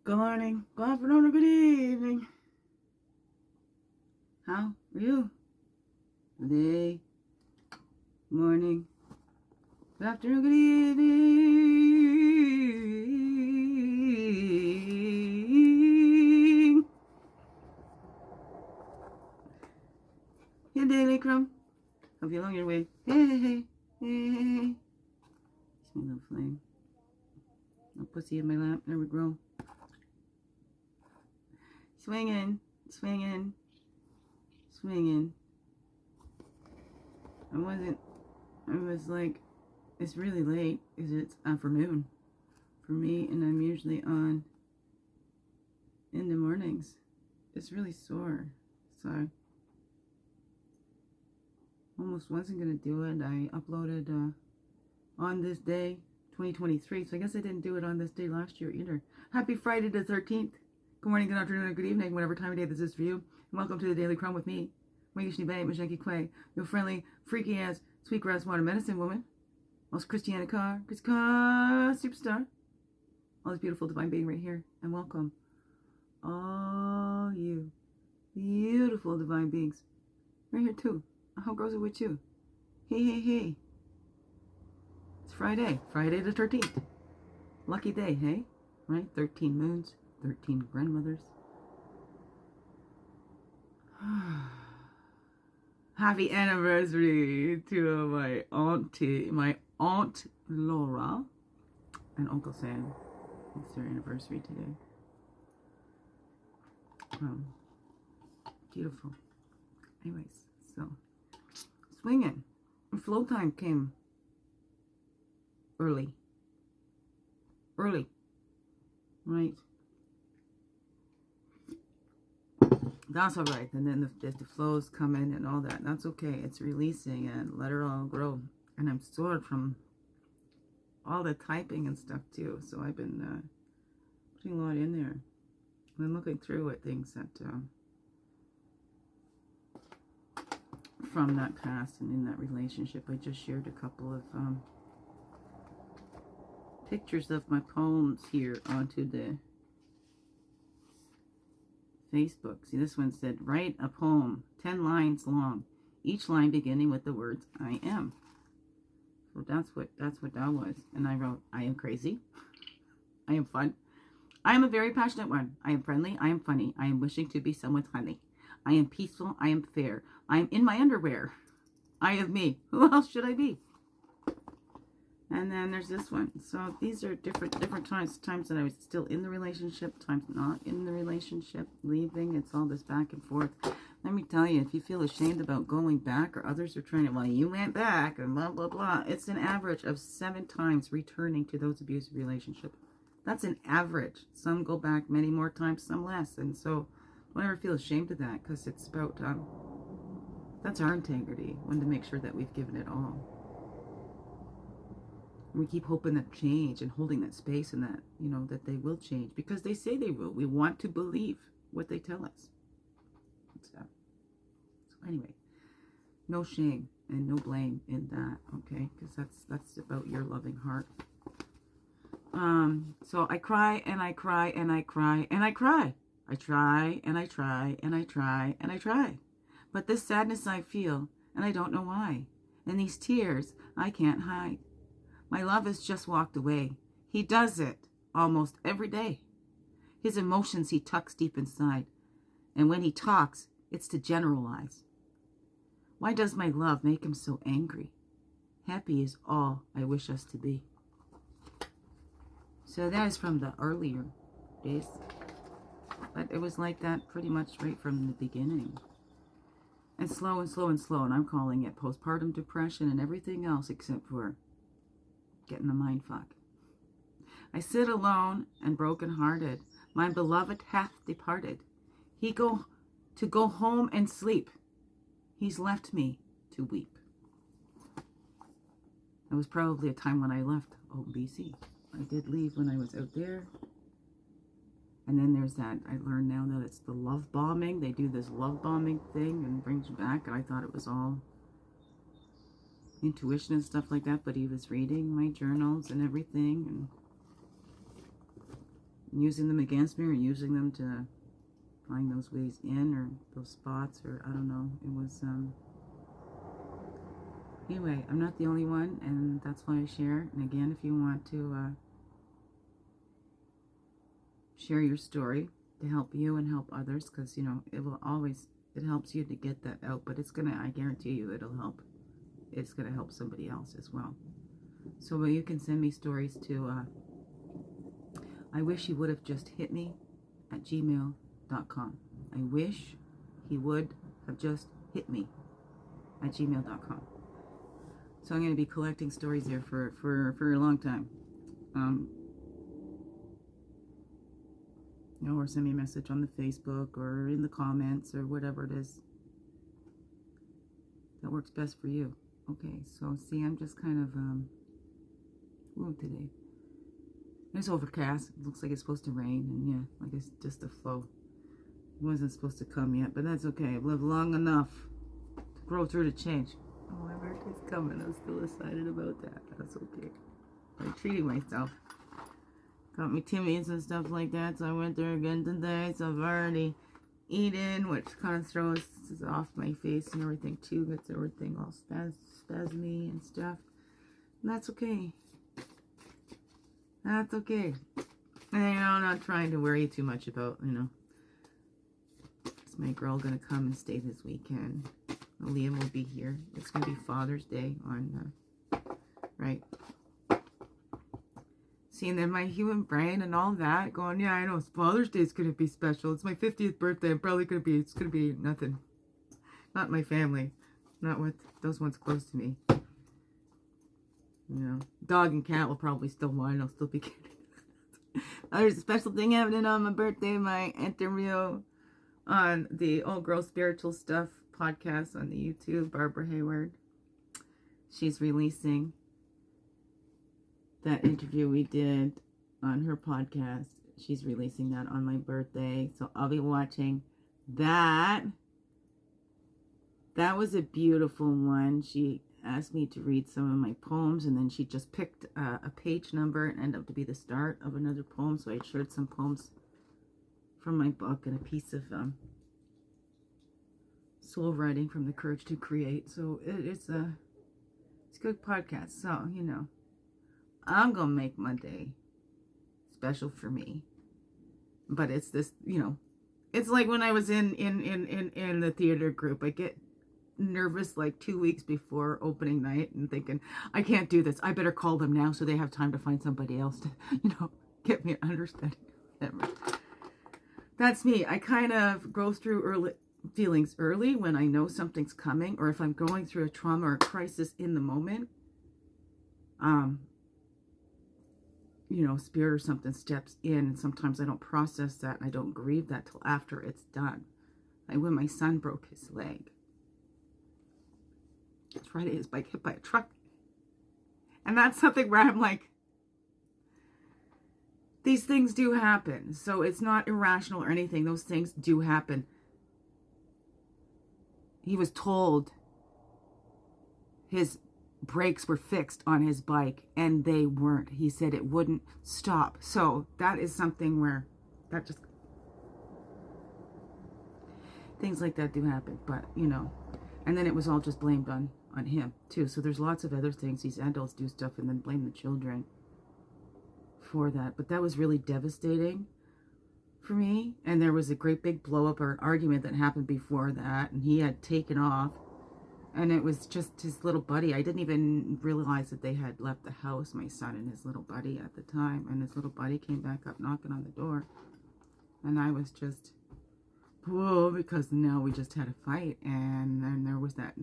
Good morning, good afternoon, or good evening. How are you? Good day, morning, good afternoon, good evening. Your daily crumb. Hope you're along your way. Hey, hey, hey, hey, hey. It's my little flame. No pussy in my lap. There we go. Swinging, swinging, swinging. I was like, it's really late because it's afternoon for me, and I'm usually on in the mornings. It's really sore, so I almost wasn't gonna do it. I uploaded on this day, 2023, so I guess I didn't do it on this day last year either. Happy Friday the 13th. Good morning, good afternoon, and good evening, whatever time of day this is for you. And welcome to the Daily Crumb with me, iwishhewouldhavejusthitme, your friendly, freaky-ass, sweetgrass water medicine woman, most Christiana Carr, superstar, all this beautiful divine being right here, and welcome all you beautiful divine beings right here too. How goes it with you? Hey, hey, hey. It's Friday the 13th. Lucky day, hey? Right? 13 moons. 13 grandmothers. Happy anniversary to my aunt Laura and Uncle Sam. It's their anniversary today. Beautiful. Anyways, so swinging. Flow time came early. Right? That's all right. And then the flows come in and all that. That's okay. It's releasing and let it all grow. And I'm sore from all the typing and stuff too. So I've been putting a lot in there. I've been looking through at things that from that past and in that relationship. I just shared a couple of pictures of my poems here onto the Facebook. See, this one said, write a poem 10 lines long, each line beginning with the words I am. So that's what that was. And I wrote, I am crazy, I am fun, I am a very passionate one, I am friendly, I am funny, I am wishing to be someone's honey, I am peaceful, I am fair, I am in my underwear, I am me, who else should I be? And then there's this one. So these are different times that I was still in the relationship, times not in the relationship, leaving. It's all this back and forth. Let me tell you, if you feel ashamed about going back, or others are trying to, well, you went back and blah, blah, blah. It's an average of 7 times returning to those abusive relationships. That's an average. Some go back many more times, some less. And so don't ever feel ashamed of that, because it's about, that's our integrity. We want to make sure that we've given it all. We keep hoping that change and holding that space and that, you know, that they will change because they say they will. We want to believe what they tell us. So anyway, no shame and no blame in that, okay? Because that's about your loving heart. So I cry and I cry and I cry and I cry. I try and I try and I try and I try. But this sadness I feel and I don't know why. And these tears I can't hide. My love has just walked away. He does it almost every day. His emotions he tucks deep inside. And when he talks, it's to generalize. Why does my love make him so angry? Happy is all I wish us to be. So that is from the earlier days. But it was like that pretty much right from the beginning. And slow and slow and slow. And I'm calling it postpartum depression and everything else except for getting a mind fuck. I sit alone and broken-hearted. My beloved hath departed. He go home and sleep. He's left me to weep. It was probably a time when I left BC. I did leave when I was out there. And then there's that, I learned now that it's the love bombing. They do this love bombing thing and brings you back. And I thought it was all intuition and stuff like that, but he was reading my journals and everything, and using them against me or using them to find those ways in or those spots, or I don't know. It was, anyway, I'm not the only one, and that's why I share. And again, if you want to share your story to help you and help others, because, you know, it will always, it helps you to get that out, but it's gonna, I guarantee you it'll help. It's gonna help somebody else as well. So you can send me stories to I wish he would have just hit me at gmail.com. I wish he would have just hit me at gmail.com. So I'm going to be collecting stories here for a long time. You know, or send me a message on the Facebook or in the comments or whatever it is that works best for you. Okay, so see, I'm just kind of today. It's overcast. It looks like it's supposed to rain, and yeah, like it's just a flow. It wasn't supposed to come yet, but that's okay. I've lived long enough to grow through the change. Oh, my birthday's coming. I'm still excited about that. That's okay. I'm treating myself. Got me Timmy's and stuff like that, so I went there again today. So I've already eaten, which kind of throws off my face and everything too. Gets everything all spasmy and stuff. And that's okay. That's okay. And you know, I'm not trying to worry too much about, you know, is my girl gonna come and stay this weekend? Liam will be here. It's gonna be Father's Day on, right? Seeing that my human brain and all that, going, yeah, I know Father's Day is gonna be special. It's my 50th birthday. I'm probably gonna be. It's gonna be nothing. Not my family. Not with those ones close to me. You know, dog and cat will probably still whine. I'll still be kidding. There's a special thing happening on my birthday. My interview on the Old Girl Spiritual Stuff podcast on the YouTube. Barbara Hayward. She's releasing that interview we did on her podcast. She's releasing that on my birthday. So I'll be watching that. That was a beautiful one. She asked me to read some of my poems, and then she just picked a page number and ended up to be the start of another poem. So I shared some poems from my book and a piece of soul writing from The Courage to Create. So it's a good podcast. So, you know, I'm gonna make my day special for me. But it's this, you know, it's like when I was in the theater group. I get nervous like 2 weeks before opening night and thinking, I can't do this. I better call them now so they have time to find somebody else to, you know, get me an understudy. That's me. I kind of go through feelings early when I know something's coming, or if I'm going through a trauma or a crisis in the moment. You know, spirit or something steps in, and sometimes I don't process that, and I don't grieve that till after it's done. Like when my son broke his leg. It's Friday, his bike hit by a truck. And that's something where I'm like, these things do happen. So it's not irrational or anything. Those things do happen. He was told his brakes were fixed on his bike, and they weren't. He said it wouldn't stop. So that is something where that just, things like that do happen. But, you know, and then it was all just blamed on him too. So there's lots of other things. These adults do stuff and then blame the children for that. But that was really devastating for me. And there was a great big blow up or an argument that happened before that, and he had taken off, and it was just his little buddy. I didn't even realize that they had left the house, my son and his little buddy at the time, and his little buddy came back up knocking on the door, and I was just, whoa, because now we just had a fight. And then there was that,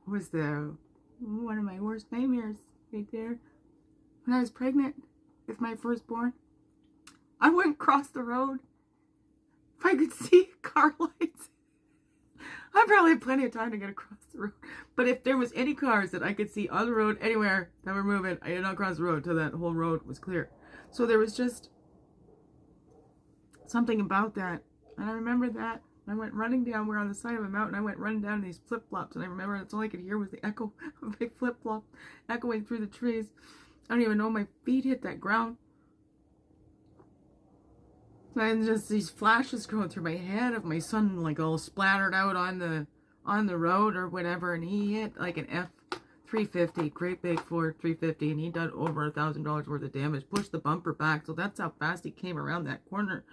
was the one of my worst nightmares right there. When I was pregnant with my firstborn, I wouldn't cross the road if I could see car lights. I probably had plenty of time to get across the road, but if there was any cars that I could see on the road anywhere that were moving, I did not cross the road till that whole road was clear. So there was just something about that. And I remember that. I went running down. We're on the side of a mountain. I went running down these flip-flops. And I remember that's all I could hear was the echo of my flip-flop echoing through the trees. I don't even know my feet hit that ground. And just these flashes going through my head of my son like all splattered out on the road or whatever, and he hit like an F-350, great big Ford 350, and he done over $1,000 worth of damage, pushed the bumper back, so that's how fast he came around that corner.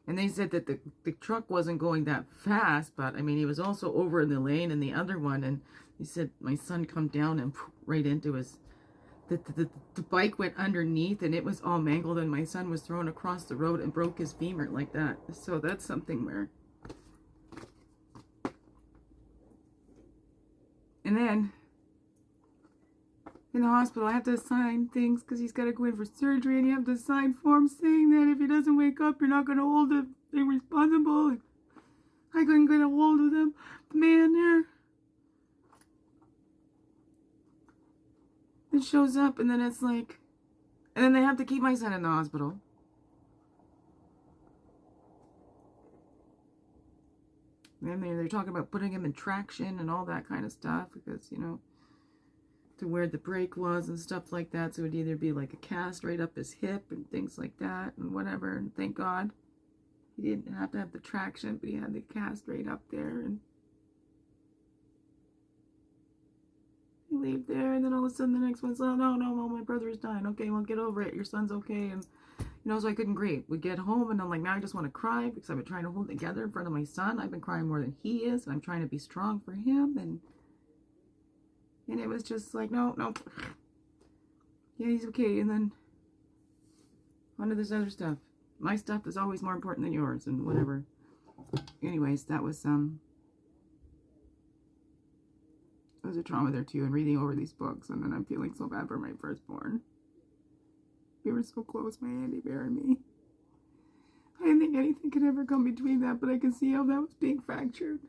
And they said that the truck wasn't going that fast, but I mean he was also over in the lane in the other one, and he said my son come down and right into his the bike went underneath and it was all mangled, and my son was thrown across the road and broke his femur like that. So that's something where... And then in the hospital I have to sign things because he's got to go in for surgery, and you have to sign forms saying that if he doesn't wake up you're not going to hold him responsible. I couldn't get a hold of them. The man there, it shows up, and then it's like, and then they have to keep my son in the hospital. And they're talking about putting him in traction and all that kind of stuff because, you know, to where the brake was and stuff like that. So it would either be like a cast right up his hip and things like that and whatever. And thank God he didn't have to have the traction, but he had the cast right up there. And you leave there, and then all of a sudden the next one's, oh, no, my brother is dying. Okay, well, get over it. Your son's okay. And, you know, so I couldn't grieve. We get home, and I'm like, now I just want to cry because I've been trying to hold it together in front of my son. I've been crying more than he is, and I'm trying to be strong for him. And it was just like, no. Yeah, he's okay. And then on to this other stuff. My stuff is always more important than yours and whatever. Anyways, that was a trauma there too, and reading over these books, and then I'm feeling so bad for my firstborn. We were so close, my Andy Bear and me. I didn't think anything could ever come between that, but I can see how that was being fractured.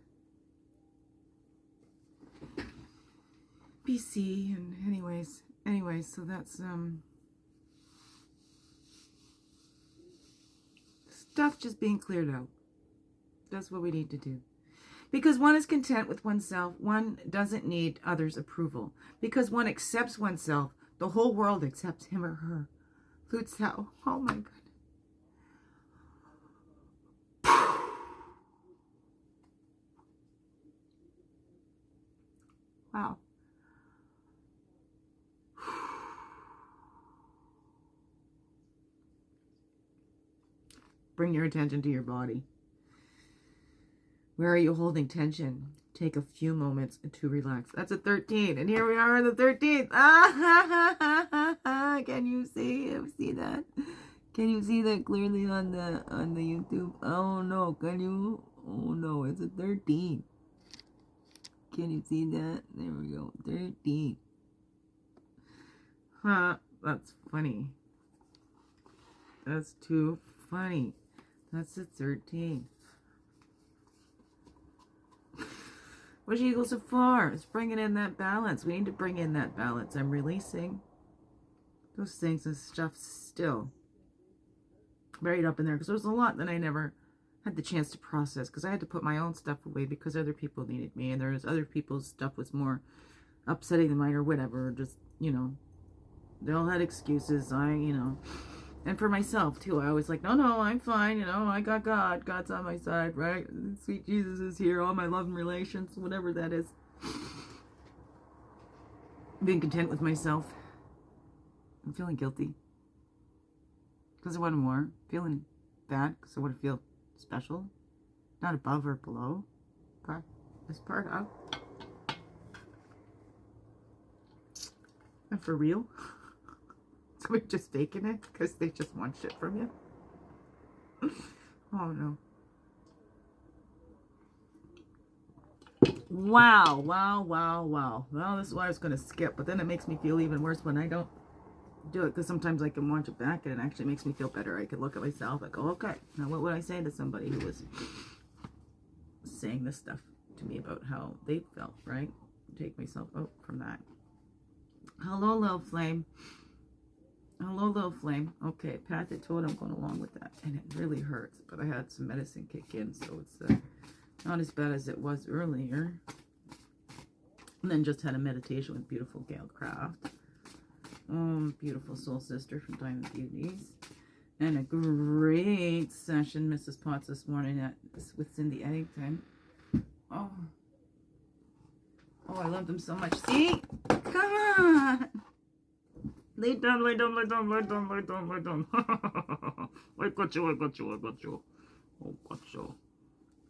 BC, and anyways, so that's stuff just being cleared out. That's what we need to do. Because one is content with oneself. One doesn't need others' approval. Because one accepts oneself, the whole world accepts him or her. Lao-tzu. Oh my God. Wow. Bring your attention to your body. Where are you holding tension? Take a few moments to relax. That's a 13. And here we are on the 13th. Can you see that? Can you see that clearly on the YouTube? Oh no, can you? Oh no, it's a 13. Can you see that? There we go. 13. Huh, that's funny. That's too funny. That's a 13. Wish you go so far. It's bringing in that balance. We need to bring in that balance. I'm releasing those things and stuff still buried up in there because there's a lot that I never had the chance to process because I had to put my own stuff away because other people needed me, and there was other people's stuff was more upsetting than mine or whatever. Just, you know, they all had excuses. And for myself too, I was like, no, I'm fine, you know, I got God. God's on my side, right? Sweet Jesus is here, all my love and relations, whatever that is. Being content with myself. I'm feeling guilty because I wanted more. Feeling bad because I want to feel special. Not above or below. But this part of. And for real. So we're just faking it because they just want shit from you. Oh no. Wow. Well, this is what I was going to skip, but then it makes me feel even worse when I don't do it because sometimes I can watch it back and it actually makes me feel better. I could look at myself and go, okay, now what would I say to somebody who was saying this stuff to me about how they felt, right? Take myself out from that. Hello, little flame. Hello, little flame. Okay, Pat the Totem going along with that. And it really hurts, but I had some medicine kick in, so it's not as bad as it was earlier. And then just had a meditation with beautiful Gail Craft. Beautiful soul sister from Diamond Beauties. And a great session, Mrs. Potts, this morning with Cindy Eddington. Oh, I love them so much. See? Come on. Lay down, lay down, lay down, lay down, lay down, lay down. I got you, I got you, I got you. Oh, got you.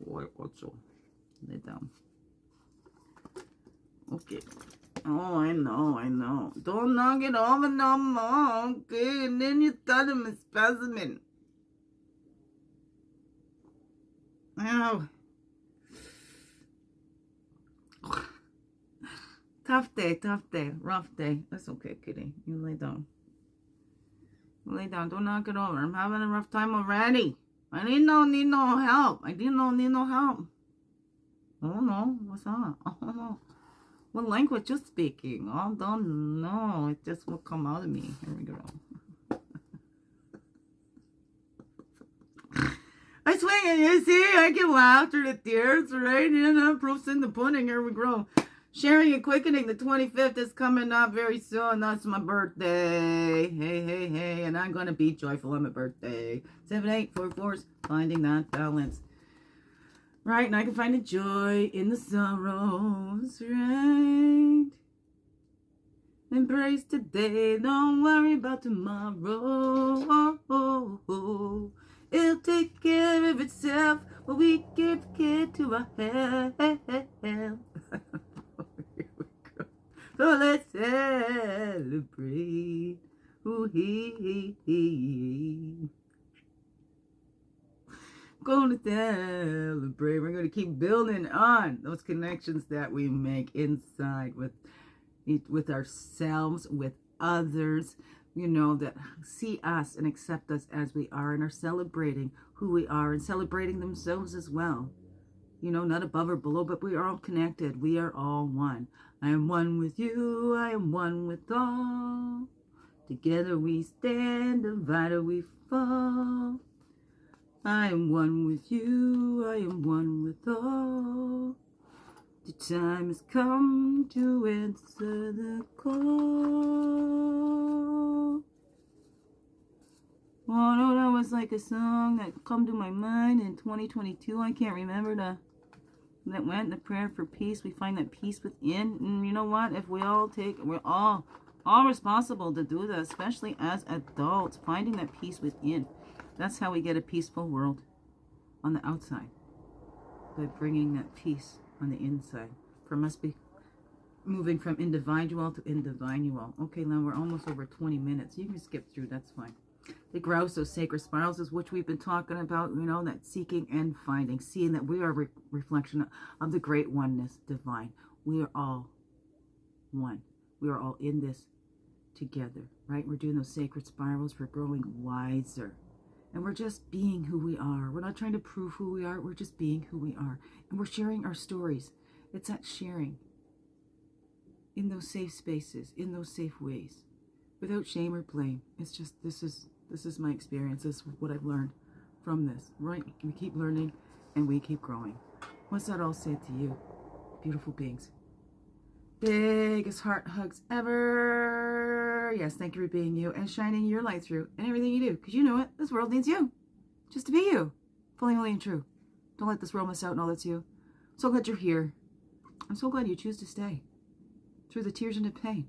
Oh, I got you. Lay down. Okay. Oh, I know, I know. Don't knock it over no more. Okay, and then you start him a specimen. Ow. Tough day, rough day. That's okay, kitty. You lay down. You lay down. Don't knock it over. I'm having a rough time already. I need no help. I need no help. Oh no, what's that? Oh no. What language you speaking? Oh, don't know. It just will come out of me. Here we go. I swing and you see, I can laugh through the tears, right? You know, proof's in the pudding. Here we go. Sharing and Quickening, the 25th is coming up very soon. That's my birthday. Hey. And I'm going to be joyful on my birthday. 7844's finding that balance. Right, and I can find the joy in the sorrows, right? Embrace today, don't worry about tomorrow. It'll take care of itself when we give care to our health. So let's celebrate. Ooh-hee. Gonna celebrate. We're gonna keep building on those connections that we make inside with ourselves, with others, you know, that see us and accept us as we are and are celebrating who we are and celebrating themselves as well. You know, not above or below, but we are all connected. We are all one. I am one with you. I am one with all. Together we stand, divided we fall. I am one with you, I am one with all. The time has come to answer the call. Oh no, that was like a song that come to my mind in 2022. I can't remember that went in the prayer for peace. We find that peace within. And you know what? If we all we're all responsible to do that, especially as adults, finding that peace within. That's how we get a peaceful world on the outside, by bringing that peace on the inside. From us be moving from individual to individual. Okay, now we're almost over 20 minutes. You can skip through, that's fine. The Grouse, those sacred spirals, is which we've been talking about, you know, that seeking and finding, seeing that we are a reflection of the great oneness, divine. We are all one. We are all in this together, right? We're doing those sacred spirals. We're growing wiser. And we're just being who we are. We're not trying to prove who we are. We're just being who we are. And we're sharing our stories. It's that sharing in those safe spaces, in those safe ways, without shame or blame. It's just, this is my experience. This is what I've learned from this, right? We keep learning and we keep growing. What's that all say to you, beautiful beings? Biggest heart hugs ever. Yes, thank you for being you and shining your light through and everything you do. Because you know it, this world needs you. Just to be you. Fully, holy, and true. Don't let this world miss out on all that's you. I'm so glad you're here. I'm so glad you choose to stay. Through the tears and the pain.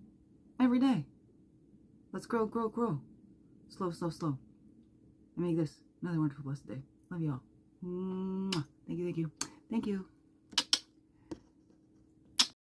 Every day. Let's grow, grow, grow. Slow, slow, slow. And make this another wonderful, blessed day. Love you all. Mwah. Thank you, thank you. Thank you.